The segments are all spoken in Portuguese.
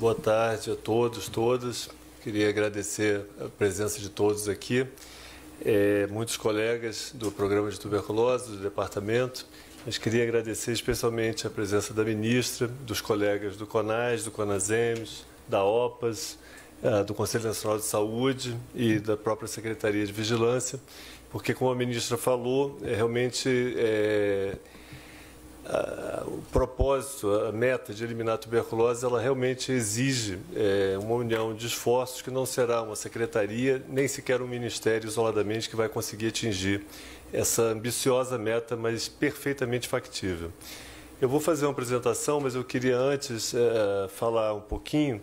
Boa tarde a todos, todas. Queria agradecer a presença de todos aqui, muitos colegas do programa de tuberculose, do departamento, mas queria agradecer especialmente a presença da ministra, dos colegas do CONAS, do CONASEMES, da OPAS, do Conselho Nacional de Saúde e da própria Secretaria de Vigilância, porque, como a ministra falou, o propósito, a meta de eliminar a tuberculose, ela realmente exige uma união de esforços que não será uma secretaria, nem sequer um ministério isoladamente que vai conseguir atingir essa ambiciosa meta, mas perfeitamente factível. Eu vou fazer uma apresentação, mas eu queria antes falar um pouquinho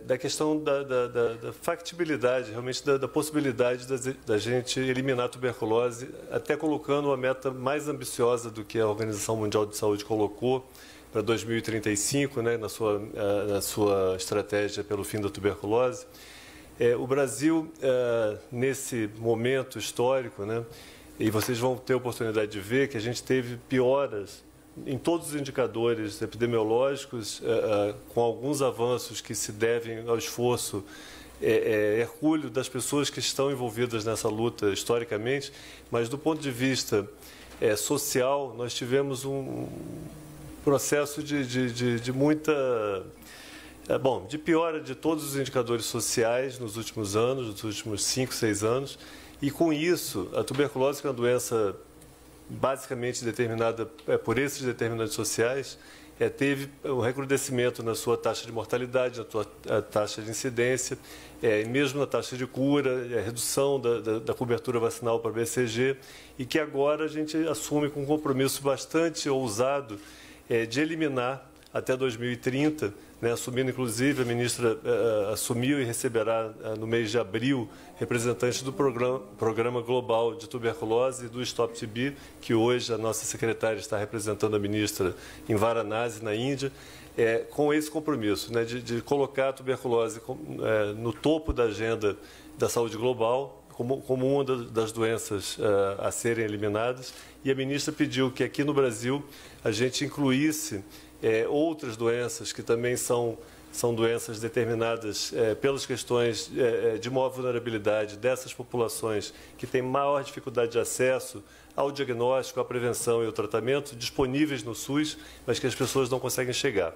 da questão da factibilidade, realmente da possibilidade da gente eliminar a tuberculose, até colocando uma meta mais ambiciosa do que a Organização Mundial de Saúde colocou para 2035, né, na sua estratégia pelo fim da tuberculose. O Brasil, nesse momento histórico, né, e vocês vão ter a oportunidade de ver que a gente teve pioras em todos os indicadores epidemiológicos, com alguns avanços que se devem ao esforço hercúleo das pessoas que estão envolvidas nessa luta historicamente, mas do ponto de vista social, nós tivemos um processo de muita... de piora de todos os indicadores sociais nos últimos anos, nos últimos 5, 6 anos, e com isso, a tuberculose, que é uma doença basicamente determinada por esses determinantes sociais, teve um recrudescimento na sua taxa de mortalidade, na sua taxa de incidência, e mesmo na taxa de cura, a redução da cobertura vacinal para BCG, e que agora a gente assume com um compromisso bastante ousado de eliminar até 2030, né, assumindo, inclusive, a ministra assumiu e receberá no mês de abril representantes do Programa Global de Tuberculose e do Stop TB, que hoje a nossa secretária está representando a ministra em Varanasi, na Índia, com esse compromisso, né, de colocar a tuberculose no topo da agenda da saúde global, como uma das doenças a serem eliminadas, e a ministra pediu que aqui no Brasil a gente incluísse outras doenças que também são doenças determinadas pelas questões de maior vulnerabilidade dessas populações que têm maior dificuldade de acesso ao diagnóstico, à prevenção e ao tratamento disponíveis no SUS, mas que as pessoas não conseguem chegar.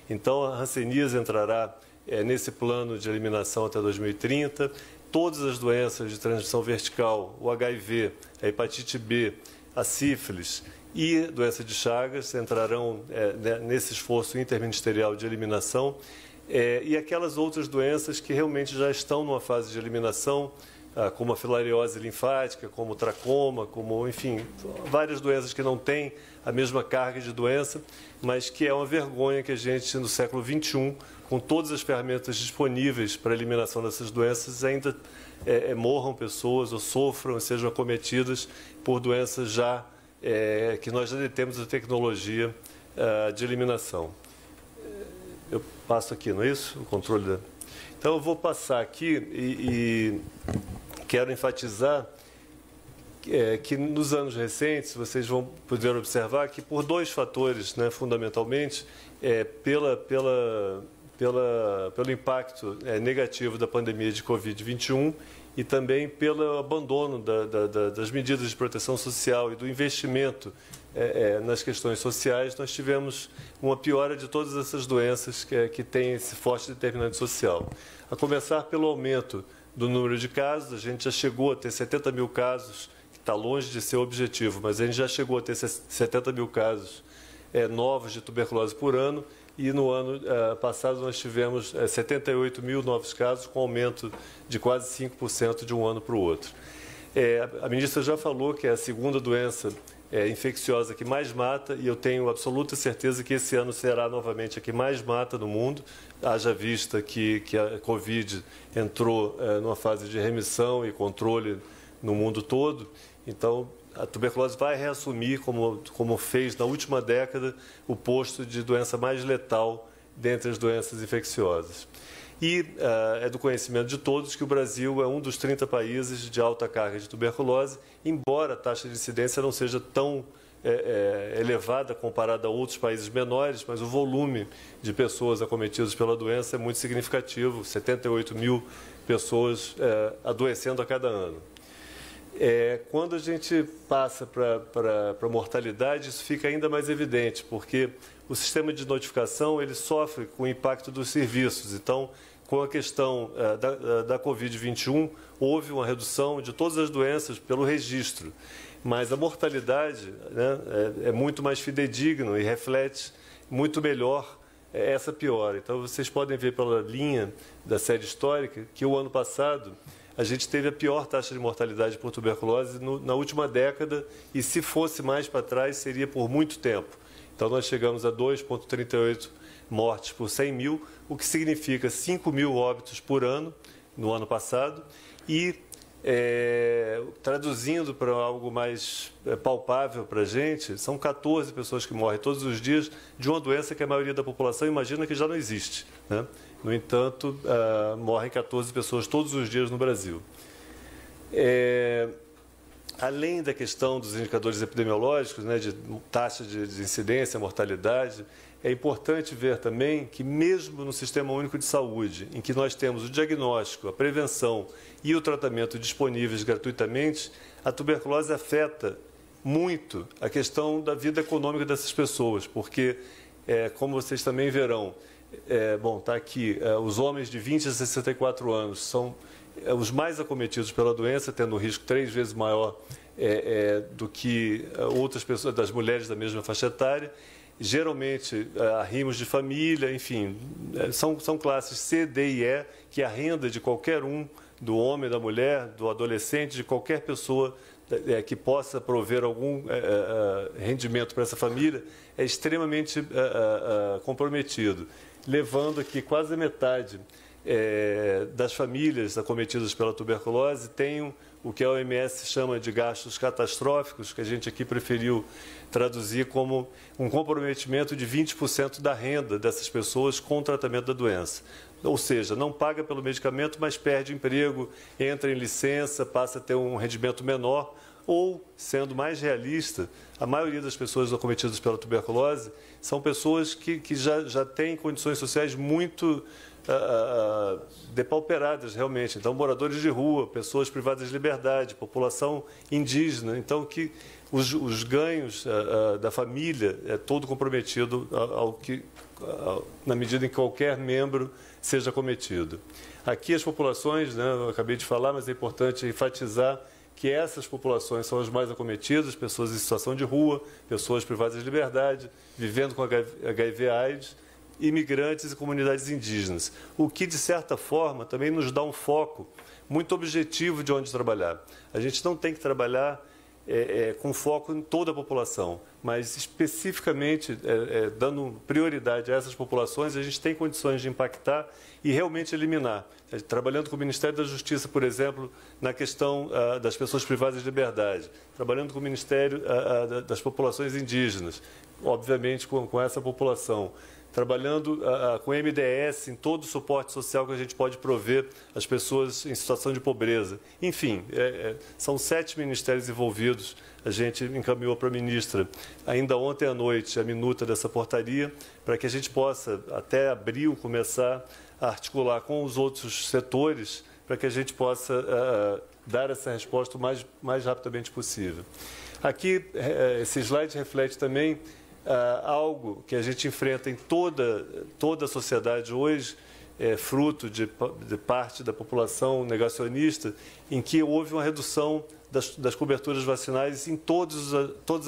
Então, a hanseníase entrará nesse plano de eliminação até 2030. Todas as doenças de transmissão vertical, o HIV, a hepatite B, a sífilis e doença de Chagas entrarão nesse esforço interministerial de eliminação, e aquelas outras doenças que realmente já estão numa fase de eliminação, como a filariose linfática, como o tracoma, como, enfim, várias doenças que não têm a mesma carga de doença, mas que é uma vergonha que a gente, no século XXI, com todas as ferramentas disponíveis para a eliminação dessas doenças, ainda morram pessoas ou sofram, sejam acometidas por doenças já que nós já temos a tecnologia de eliminação. Eu passo aqui, não é isso? O controle da... Então, eu vou passar aqui e quero enfatizar que nos anos recentes, vocês vão poder observar que por dois fatores, né, fundamentalmente, pelo impacto negativo da pandemia de Covid-21 e também pelo abandono das medidas de proteção social e do investimento nas questões sociais, nós tivemos uma piora de todas essas doenças que têm esse forte determinante social. A começar pelo aumento do número de casos, a gente já chegou a ter 70 mil casos, que está longe de ser o objetivo, mas a gente já chegou a ter 70 mil casos novos de tuberculose por ano, e no ano passado nós tivemos 78 mil novos casos, com aumento de quase 5% de um ano para o outro. A ministra já falou que é a segunda doença infecciosa que mais mata, e eu tenho absoluta certeza que esse ano será novamente a que mais mata no mundo, haja vista que a Covid entrou numa fase de remissão e controle no mundo todo. Então, a tuberculose vai reassumir, como fez na última década, o posto de doença mais letal dentre as doenças infecciosas. E é do conhecimento de todos que o Brasil é um dos 30 países de alta carga de tuberculose, embora a taxa de incidência não seja tão elevada comparada a outros países menores, mas o volume de pessoas acometidas pela doença é muito significativo, 78 mil pessoas adoecendo a cada ano. Quando a gente passa para a mortalidade, isso fica ainda mais evidente, porque o sistema de notificação ele sofre com o impacto dos serviços. Então, com a questão da Covid-21, houve uma redução de todas as doenças pelo registro, mas a mortalidade, né, é muito mais fidedigna e reflete muito melhor essa piora. Então, vocês podem ver pela linha da série histórica que o ano passado a gente teve a pior taxa de mortalidade por tuberculose na última década e, se fosse mais para trás, seria por muito tempo. Então, nós chegamos a 2,38 mortes por 100 mil, o que significa 5 mil óbitos por ano, no ano passado, e traduzindo para algo mais palpável para a gente, são 14 pessoas que morrem todos os dias de uma doença que a maioria da população imagina que já não existe, né? No entanto, morrem 14 pessoas todos os dias no Brasil. Além da questão dos indicadores epidemiológicos, né, de taxa de incidência, mortalidade, é importante ver também que mesmo no Sistema Único de Saúde, em que nós temos o diagnóstico, a prevenção e o tratamento disponíveis gratuitamente, a tuberculose afeta muito a questão da vida econômica dessas pessoas, porque, como vocês também verão, está aqui, os homens de 20 a 64 anos são os mais acometidos pela doença, tendo um risco 3 vezes maior do que outras pessoas, das mulheres da mesma faixa etária. Geralmente, arrimos de família, enfim, são classes C, D e E, que a renda de qualquer um, do homem, da mulher, do adolescente, de qualquer pessoa que possa prover algum rendimento para essa família, é extremamente comprometido, levando aqui quase a metade das famílias acometidas pela tuberculose tenham o que a OMS chama de gastos catastróficos, que a gente aqui preferiu traduzir como um comprometimento de 20% da renda dessas pessoas com o tratamento da doença. Ou seja, não paga pelo medicamento, mas perde emprego, entra em licença, passa a ter um rendimento menor, ou, sendo mais realista, a maioria das pessoas acometidas pela tuberculose são pessoas que já têm condições sociais muito depauperadas, realmente. Então, moradores de rua, pessoas privadas de liberdade, população indígena. Então, que os ganhos da família é todo comprometido na medida em que qualquer membro seja acometido. Aqui as populações, né, eu acabei de falar, mas é importante enfatizar que essas populações são as mais acometidas, pessoas em situação de rua, pessoas privadas de liberdade, vivendo com HIV/AIDS, imigrantes e comunidades indígenas, o que, de certa forma, também nos dá um foco muito objetivo de onde trabalhar. A gente não tem que trabalhar com foco em toda a população, mas especificamente dando prioridade a essas populações, a gente tem condições de impactar e realmente eliminar. Trabalhando com o Ministério da Justiça, por exemplo, na questão das pessoas privadas de liberdade, trabalhando com o Ministério das populações indígenas, obviamente com essa população, trabalhando com MDS em todo o suporte social que a gente pode prover às pessoas em situação de pobreza. Enfim, são 7 ministérios envolvidos. A gente encaminhou para a ministra, ainda ontem à noite, a minuta dessa portaria, para que a gente possa, até abril, começar a articular com os outros setores, para que a gente possa dar essa resposta o mais rapidamente possível. Aqui, esse slide reflete também algo que a gente enfrenta em toda a sociedade hoje, fruto de parte da população negacionista, em que houve uma redução das coberturas vacinais em todas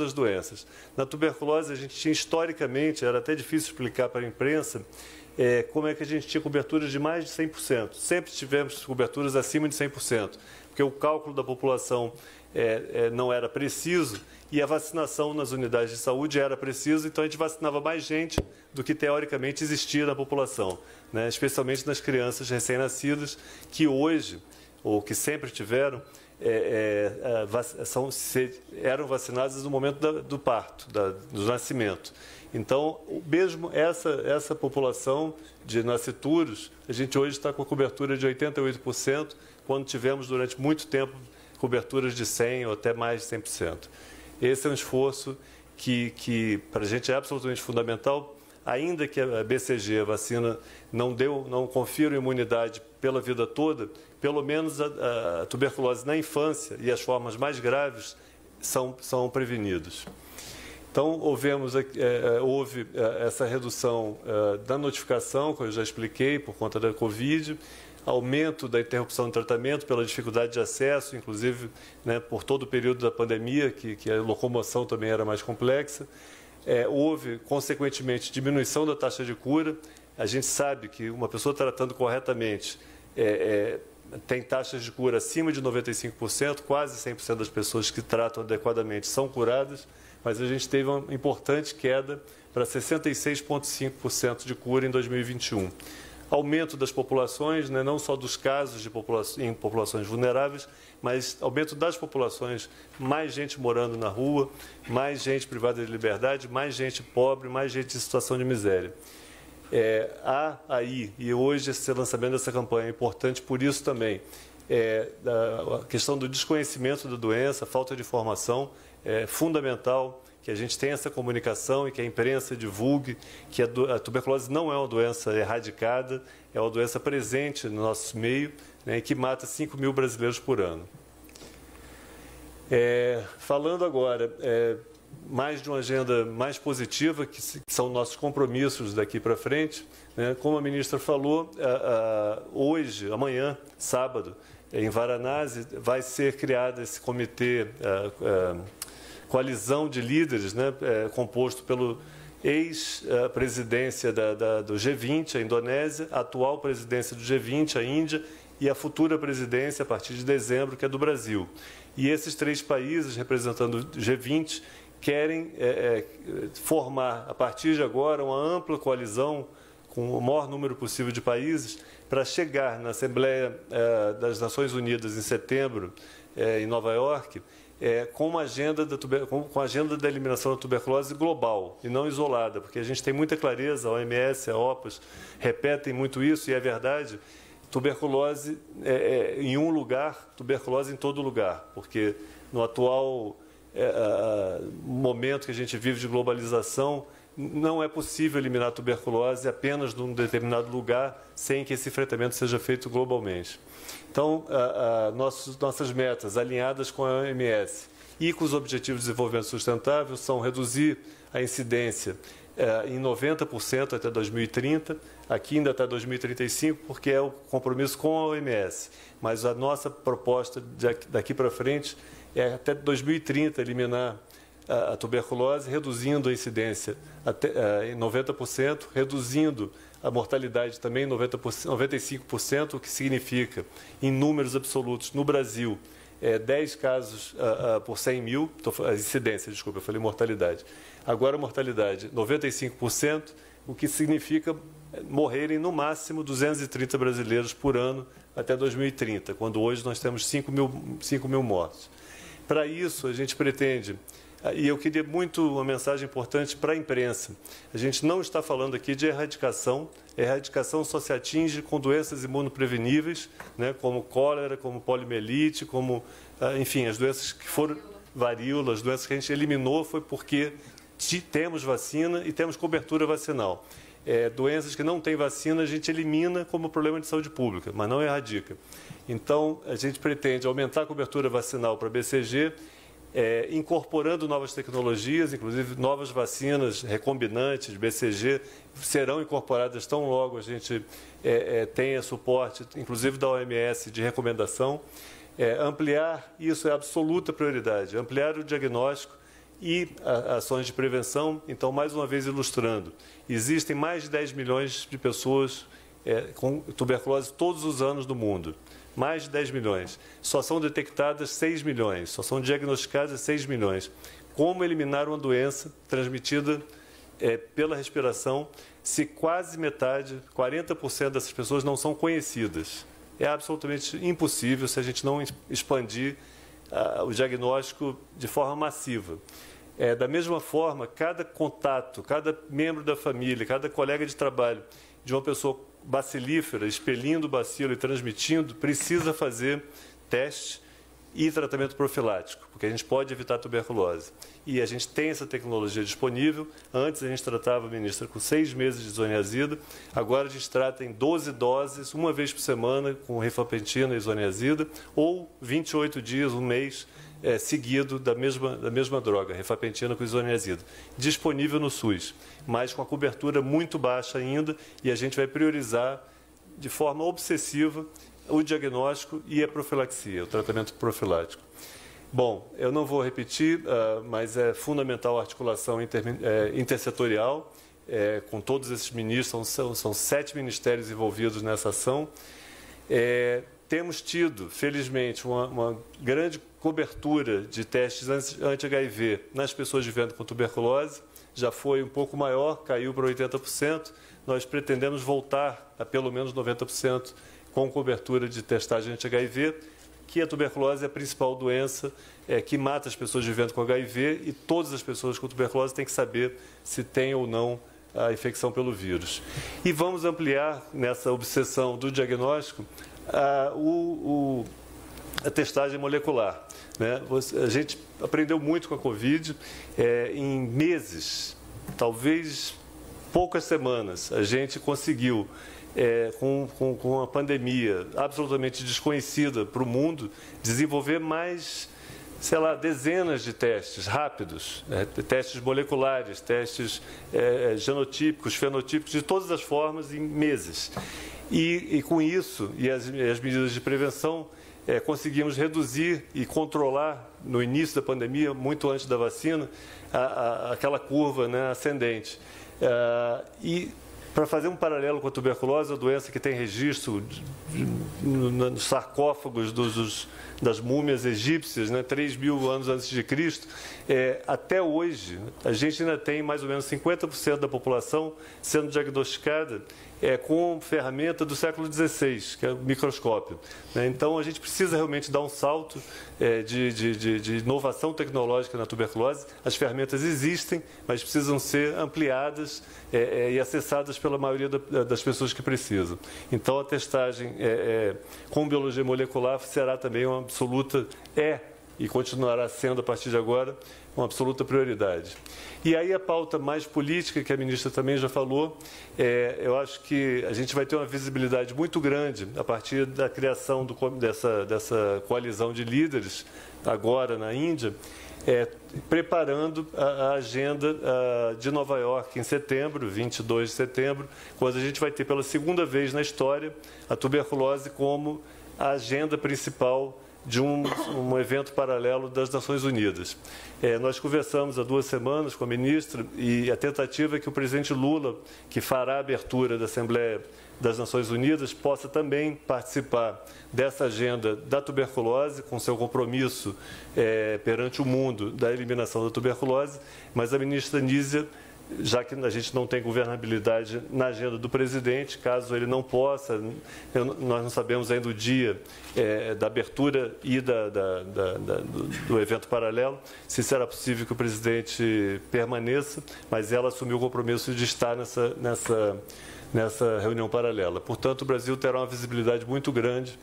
as doenças. Na tuberculose, a gente tinha historicamente, era até difícil explicar para a imprensa, como é que a gente tinha coberturas de mais de 100%. Sempre tivemos coberturas acima de 100%, porque o cálculo da população não era preciso e a vacinação nas unidades de saúde era precisa, então a gente vacinava mais gente do que teoricamente existia na população, né? Especialmente nas crianças recém-nascidas, que hoje, ou que sempre tiveram, eram vacinadas no momento do parto, do nascimento. Então, mesmo essa população de nascituros, a gente hoje está com a cobertura de 88%, quando tivemos durante muito tempo coberturas de 100% ou até mais de 100%. Esse é um esforço que para a gente é absolutamente fundamental, ainda que a BCG, a vacina, não confira imunidade pela vida toda, pelo menos a tuberculose na infância e as formas mais graves são prevenidos. Então, houve essa redução da notificação, que eu já expliquei, por conta da Covid, aumento da interrupção do tratamento pela dificuldade de acesso, inclusive, né, por todo o período da pandemia, que a locomoção também era mais complexa. Houve, consequentemente, diminuição da taxa de cura. A gente sabe que uma pessoa tratando corretamente tem taxas de cura acima de 95%, quase 100% das pessoas que tratam adequadamente são curadas, mas a gente teve uma importante queda para 66,5% de cura em 2021. Aumento das populações, né, não só dos casos em populações vulneráveis, mas aumento das populações, mais gente morando na rua, mais gente privada de liberdade, mais gente pobre, mais gente em situação de miséria. Há aí, e hoje esse lançamento dessa campanha é importante por isso também, a questão do desconhecimento da doença, falta de informação, é fundamental que a gente tenha essa comunicação e que a imprensa divulgue que a tuberculose não é uma doença erradicada, é uma doença presente no nosso meio, né, e que mata 5 mil brasileiros por ano. Falando agora mais de uma agenda mais positiva, que são nossos compromissos daqui para frente, né, como a ministra falou, hoje, amanhã, sábado, em Varanasi, vai ser criado esse comitê, coalizão de líderes, né, composto pelo ex-presidência do G20, a Indonésia, a atual presidência do G20, a Índia, e a futura presidência, a partir de dezembro, que é do Brasil. E esses 3 países, representando o G20, querem formar, a partir de agora, uma ampla coalizão com o maior número possível de países para chegar na Assembleia das Nações Unidas em setembro, em Nova York, com a agenda da eliminação da tuberculose global e não isolada, porque a gente tem muita clareza, a OMS, a OPAS repetem muito isso, e é verdade, tuberculose em um lugar, tuberculose em todo lugar, porque no atual momento que a gente vive de globalização, não é possível eliminar a tuberculose apenas num determinado lugar sem que esse enfrentamento seja feito globalmente. Então, nossas metas alinhadas com a OMS e com os Objetivos de Desenvolvimento Sustentável são reduzir a incidência em 90% até 2030, aqui ainda até 2035, porque é o compromisso com a OMS. Mas a nossa proposta daqui para frente é até 2030 eliminar a tuberculose, reduzindo a incidência em 90%, reduzindo a mortalidade também em 95%, o que significa, em números absolutos, no Brasil, 10 casos por 100 mil, a incidência, desculpa, eu falei mortalidade. Agora a mortalidade, 95%, o que significa morrerem no máximo 230 brasileiros por ano até 2030, quando hoje nós temos 5 mil mortos. Para isso, a gente pretende, e eu queria muito uma mensagem importante para a imprensa, a gente não está falando aqui de erradicação, erradicação só se atinge com doenças imunopreveníveis, né, como cólera, como poliomielite, como, enfim, as doenças que foram varíola, as doenças que a gente eliminou foi porque temos vacina e temos cobertura vacinal. Doenças que não têm vacina a gente elimina como problema de saúde pública, mas não erradica. Então, a gente pretende aumentar a cobertura vacinal para a BCG, incorporando novas tecnologias, inclusive novas vacinas recombinantes, BCG, serão incorporadas tão logo a gente tenha suporte, inclusive da OMS, de recomendação. Ampliar, isso é absoluta prioridade, ampliar o diagnóstico e ações de prevenção. Então, mais uma vez ilustrando, existem mais de 10 milhões de pessoas com tuberculose todos os anos do mundo. Mais de 10 milhões. Só são detectadas 6 milhões, só são diagnosticadas 6 milhões. Como eliminar uma doença transmitida pela respiração se quase metade, 40% dessas pessoas não são conhecidas? É absolutamente impossível se a gente não expandir o diagnóstico de forma massiva. Da mesma forma, cada contato, cada membro da família, cada colega de trabalho de uma pessoa bacilífera, expelindo o bacilo e transmitindo, precisa fazer teste e tratamento profilático, porque a gente pode evitar a tuberculose. E a gente tem essa tecnologia disponível. Antes a gente tratava, ministra, com 6 meses de isoniazida. Agora a gente trata em 12 doses, uma vez por semana, com rifampicina e isoniazida, ou 28 dias, um mês, seguido da mesma droga, rifampicina com isoniazida. Disponível no SUS, mas com a cobertura muito baixa ainda, e a gente vai priorizar de forma obsessiva o diagnóstico e a profilaxia, o tratamento profilático. Bom, eu não vou repetir, mas é fundamental a articulação intersetorial com todos esses ministros, são 7 ministérios envolvidos nessa ação. Temos tido, felizmente, uma grande cobertura de testes anti-HIV nas pessoas vivendo com tuberculose, já foi um pouco maior, caiu para 80%, nós pretendemos voltar a pelo menos 90% com cobertura de testagem anti-HIV, que a tuberculose é a principal doença que mata as pessoas vivendo com HIV, e todas as pessoas com tuberculose têm que saber se tem ou não a infecção pelo vírus. E vamos ampliar nessa obsessão do diagnóstico a testagem molecular, né? A gente aprendeu muito com a Covid, em meses, talvez poucas semanas, a gente conseguiu, com a pandemia absolutamente desconhecida para o mundo, desenvolver mais, sei lá, dezenas de testes rápidos, testes moleculares, testes genotípicos, fenotípicos, de todas as formas, em meses. E com isso, e as medidas de prevenção, conseguimos reduzir e controlar, no início da pandemia, muito antes da vacina, aquela curva, né, ascendente. E para fazer um paralelo com a tuberculose, a doença que tem registro nos sarcófagos das múmias egípcias, né, 3.000 anos antes de Cristo, até hoje, a gente ainda tem mais ou menos 50% da população sendo diagnosticada com ferramenta do século XVI, que é o microscópio, né? Então, a gente precisa realmente dar um salto de inovação tecnológica na tuberculose. As ferramentas existem, mas precisam ser ampliadas e acessadas pela maioria das pessoas que precisam. Então, a testagem com biologia molecular será também uma absoluta, e continuará sendo a partir de agora, uma absoluta prioridade. E aí a pauta mais política, que a ministra também já falou, eu acho que a gente vai ter uma visibilidade muito grande a partir da criação dessa coalizão de líderes, agora na Índia, preparando a agenda de Nova York em setembro, 22 de setembro, quando a gente vai ter pela segunda vez na história a tuberculose como a agenda principal de um evento paralelo das Nações Unidas. Nós conversamos há 2 semanas com a ministra, e a tentativa é que o presidente Lula, que fará a abertura da Assembleia das Nações Unidas, possa também participar dessa agenda da tuberculose, com seu compromisso perante o mundo da eliminação da tuberculose, mas a ministra Nízia, já que a gente não tem governabilidade na agenda do presidente, caso ele não possa, nós não sabemos ainda o dia da abertura e do evento paralelo, se será possível que o presidente permaneça, mas ela assumiu o compromisso de estar nessa reunião paralela. Portanto, o Brasil terá uma visibilidade muito grande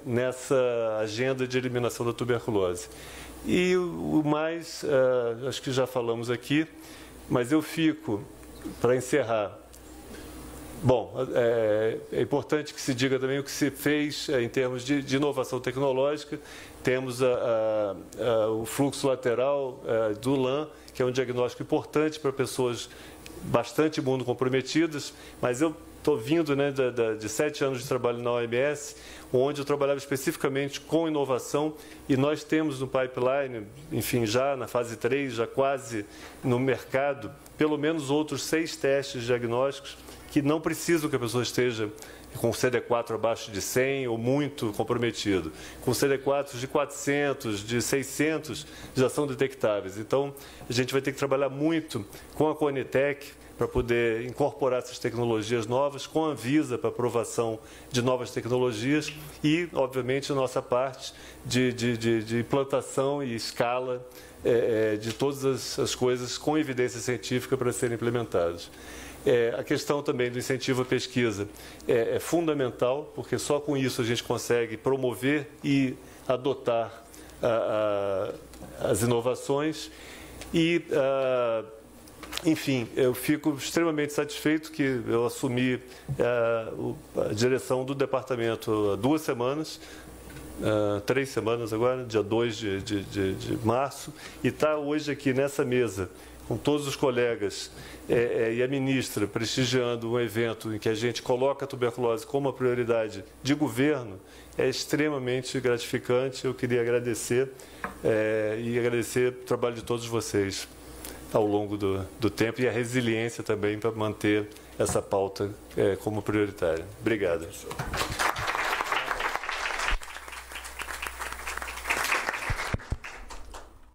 nessa agenda de eliminação da tuberculose. E o mais, acho que já falamos aqui, mas eu fico, para encerrar, bom, é importante que se diga também o que se fez em termos de inovação tecnológica. Temos o fluxo lateral do LAM, que é um diagnóstico importante para pessoas bastante imunocomprometidas, mas eu estou vindo, né, de 7 anos de trabalho na OMS, onde eu trabalhava especificamente com inovação, e nós temos no pipeline, enfim, já na fase 3, já quase no mercado, pelo menos outros 6 testes diagnósticos que não precisam que a pessoa esteja com CD4 abaixo de 100 ou muito comprometido. Com CD4 de 400, de 600, já são detectáveis. Então, a gente vai ter que trabalhar muito com a Conitec para poder incorporar essas tecnologias novas, com a Anvisa para aprovação de novas tecnologias e, obviamente, a nossa parte de implantação e escala de todas as coisas com evidência científica para serem implementadas. A questão também do incentivo à pesquisa é fundamental, porque só com isso a gente consegue promover e adotar as inovações e, enfim, eu fico extremamente satisfeito que eu assumi a direção do departamento há 2 semanas, 3 semanas agora, dia 2 de março, e está hoje aqui nessa mesa com todos os colegas e a ministra prestigiando um evento em que a gente coloca a tuberculose como uma prioridade de governo, é extremamente gratificante. Eu queria agradecer e agradecer o trabalho de todos vocês ao longo do tempo e a resiliência também para manter essa pauta como prioritária. Obrigado.